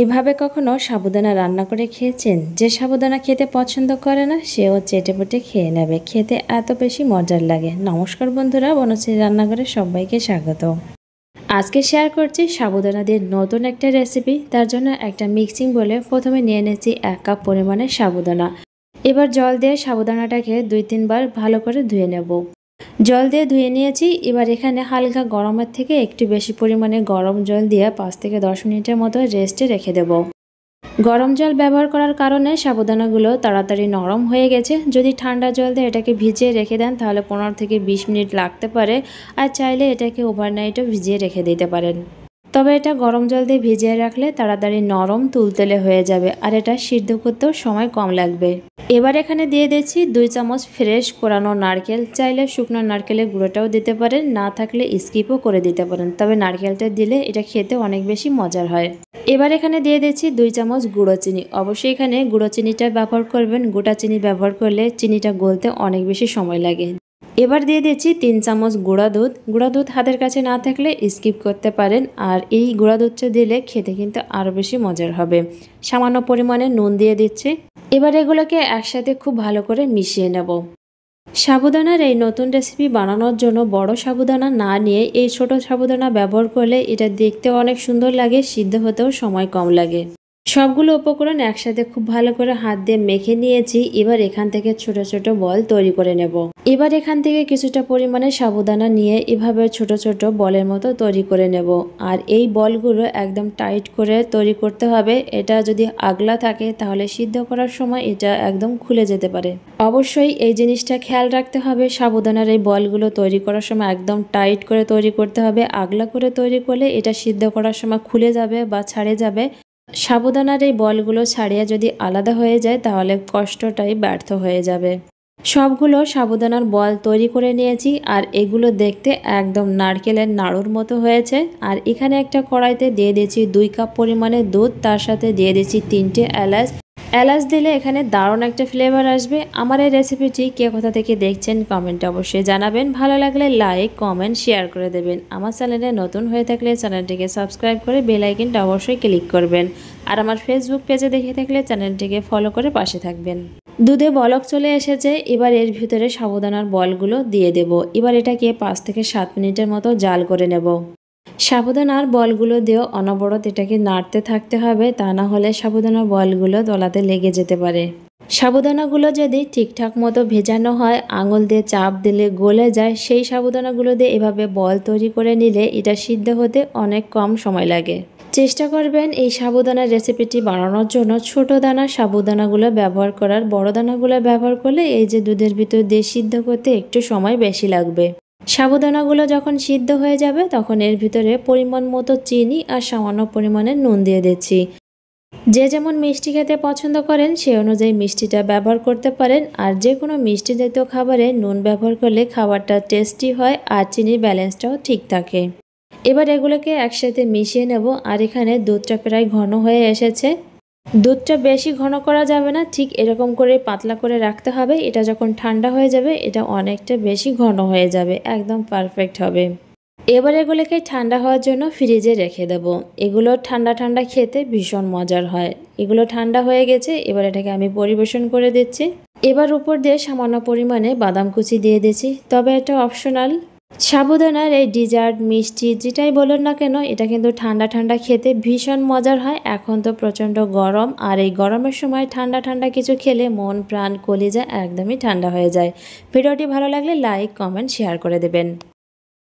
এভাবে কখনো সাবুদানা রান্না করে খেয়েছেন? যে সাবুদানা খেতে পছন্দ করে না সেও চেটেপুটে খেয়ে নেবে, খেতে এত বেশি মজার লাগে। নমস্কার বন্ধুরা, বনশ্রী রান্নাঘরে সবাইকে স্বাগত। আজকে শেয়ার করছি সাবুদানা দিয়ে নতুন একটা রেসিপি। তার জন্য একটা মিক্সিং বলে প্রথমে নিয়ে নিয়েছি 1 কাপ পরিমাণে সাবুদানা। এবার জল দিয়ে সাবুদানাটাকে 2-3 বার ভালো করে ধুয়ে নেব। জল দিয়ে ধুয়ে নিয়েছি। এবার এখানে হালকা গরমের থেকে একটু বেশি পরিমাণে গরম জল দিয়ে 5 থেকে 10 মিনিটের মতো রেস্টে রেখে দেব। গরম জল ব্যবহার করার কারণে সাবুদানাগুলো তাড়াতাড়ি নরম হয়ে গেছে। যদি ঠান্ডা জল দিয়ে এটাকে ভিজিয়ে রেখে দেন তাহলে 15 থেকে 20 মিনিট লাগতে পারে, আর চাইলে এটাকে ওভারনাইটও ভিজিয়ে রেখে দিতে পারেন। তবে এটা গরম জল দিয়ে ভিজিয়ে রাখলে তাড়াতাড়ি নরম তুলতুলে হয়ে যাবে, আর এটা সিদ্ধ করতেও সময় কম লাগবে। এবার এখানে দিয়ে দিচ্ছি 2 চামচ ফ্রেশ কোরানো নারকেল। চাইলে শুকনো নারকেলের গুঁড়োটাও দিতে পারেন, না থাকলে স্কিপও করে দিতে পারেন, তবে নারকেলটা দিলে এটা খেতে অনেক বেশি মজার হয়। এবার এখানে দিয়ে দিচ্ছি 2 চামচ গুঁড়ো চিনি। অবশ্যই এখানে গুঁড়ো চিনিটা ব্যবহার করবেন, গোটা চিনি ব্যবহার করলে চিনিটা গলতে অনেক বেশি সময় লাগে। এবার দিয়ে দিচ্ছি 3 চামচ গুঁড়া দুধ। গুঁড়া দুধ হাতের কাছে না থাকলে স্কিপ করতে পারেন, আর এই গুঁড়া দুধটা দিলে খেতে কিন্তু আরও বেশি মজার হবে। সামান্য পরিমাণে নুন দিয়ে দিচ্ছি। এবার এগুলোকে একসাথে খুব ভালো করে মিশিয়ে নেব। সাবুদানার এই নতুন রেসিপি বানানোর জন্য বড় সাবুদানা না নিয়ে এই ছোট সাবুদানা ব্যবহার করলে এটা দেখতে অনেক সুন্দর লাগে, সিদ্ধ হতেও সময় কম লাগে। সবগুলো উপকরণ একসাথে খুব ভালো করে হাত দিয়ে মেখে নিয়েছি। এবার এখান থেকে ছোট ছোট বল তৈরি করে নেব। এবার এখান থেকে কিছুটা পরিমাণে সাবুদানা নিয়ে এভাবে ছোট ছোট বলের মতো তৈরি করে নেব। আর এই বলগুলো একদম টাইট করে তৈরি করতে হবে। এটা যদি আগলা থাকে তাহলে সিদ্ধ করার সময় এটা একদম খুলে যেতে পারে। অবশ্যই এই জিনিসটা খেয়াল রাখতে হবে, সাবুদানার এই বলগুলো তৈরি করার সময় একদম টাইট করে তৈরি করতে হবে। আগলা করে তৈরি করলে এটা সিদ্ধ করার সময় খুলে যাবে বা ছাড়ে যাবে। সাবুদানার এই বলগুলো ছাড়িয়ে যদি আলাদা হয়ে যায় তাহলে কষ্টটাই ব্যর্থ হয়ে যাবে। সবগুলো সাবুদানার বল তৈরি করে নিয়েছি, আর এগুলো দেখতে একদম নারকেলের নাড়ুর মতো হয়েছে। আর এখানে একটা কড়াইতে দিয়ে দিয়েছি 2 কাপ পরিমাণে দুধ, তার সাথে দিয়ে দিয়েছি 3টে এলাচ। এলাচ দিলে এখানে দারুণ একটা ফ্লেভার আসবে। আমার এই রেসিপিটি কে কোথা থেকে দেখছেন কমেন্টে অবশ্যই জানাবেন। ভালো লাগলে লাইক, কমেন্ট, শেয়ার করে দেবেন। আমার চ্যানেলে নতুন হয়ে থাকলে চ্যানেলটিকে সাবস্ক্রাইব করে বেল আইকনটা অবশ্যই ক্লিক করবেন। আর আমার ফেসবুক পেজে দেখে থাকলে চ্যানেলটিকে ফলো করে পাশে থাকবেন। দুধে বলক চলে এসেছে। এবার এর ভিতরে সাবুদানার বলগুলো দিয়ে দেব। এবার এটাকে 5 থেকে 7 মিনিটের মতো জাল করে নেব। সাবুদানার বলগুলো দিয়েও অনবরত এটাকে নাড়তে থাকতে হবে, তা না হলে সাবুদানার বলগুলো তলাতে লেগে যেতে পারে। সাবুদানাগুলো যদি ঠিকঠাক মতো ভেজানো হয়, আঙুল দিয়ে চাপ দিলে গলে যায়, সেই সাবুদানাগুলো দিয়ে এভাবে বল তৈরি করে নিলে এটা সিদ্ধ হতে অনেক কম সময় লাগে। চেষ্টা করবেন এই সাবুদানার রেসিপিটি বানানোর জন্য ছোট দানা সাবুদানাগুলো ব্যবহার করার। বড় দানাগুলো ব্যবহার করলে এই যে দুধের ভিতর দিয়ে সিদ্ধ করতে একটু সময় বেশি লাগবে। সাবুদানাগুলো যখন সিদ্ধ হয়ে যাবে তখন এর ভিতরে পরিমাণ মতো চিনি আর সামান্য পরিমাণে নুন দিয়ে দিচ্ছি। যে যেমন মিষ্টি খেতে পছন্দ করেন সেই অনুযায়ী মিষ্টিটা ব্যবহার করতে পারেন। আর যে কোনো মিষ্টি জাতীয় খাবারে নুন ব্যবহার করলে খাবারটা টেস্টি হয় আর চিনির ব্যালেন্সটাও ঠিক থাকে। এবার এগুলোকে একসাথে মিশিয়ে নেব। আর এখানে দুধটা প্রায় ঘন হয়ে এসেছে। দুধটা বেশি ঘন করা যাবে না, ঠিক এরকম করে পাতলা করে রাখতে হবে। এটা যখন ঠান্ডা হয়ে যাবে এটা অনেকটা বেশি ঘন হয়ে যাবে, একদম পারফেক্ট হবে। এবার এগুলোকে ঠান্ডা হওয়ার জন্য ফ্রিজে রেখে দেব। এগুলো ঠান্ডা ঠান্ডা খেতে ভীষণ মজার হয়। এগুলো ঠান্ডা হয়ে গেছে, এবার এটাকে আমি পরিবেশন করে দিচ্ছি। এবার উপর দিয়ে সামান্য পরিমাণে বাদাম কুচি দিয়ে দিচ্ছি, তবে এটা অপশনাল। সাবুদানার এই ডিজার্ট, মিষ্টি যেটাই বলুন না কেন, এটা কিন্তু ঠান্ডা ঠান্ডা খেতে ভীষণ মজার হয়। এখন তো প্রচণ্ড গরম, আর এই গরমের সময় ঠান্ডা ঠান্ডা কিছু খেলে মন প্রাণ কলিজা একদমই ঠান্ডা হয়ে যায়। ভিডিওটি ভালো লাগলে লাইক, কমেন্ট, শেয়ার করে দেবেন।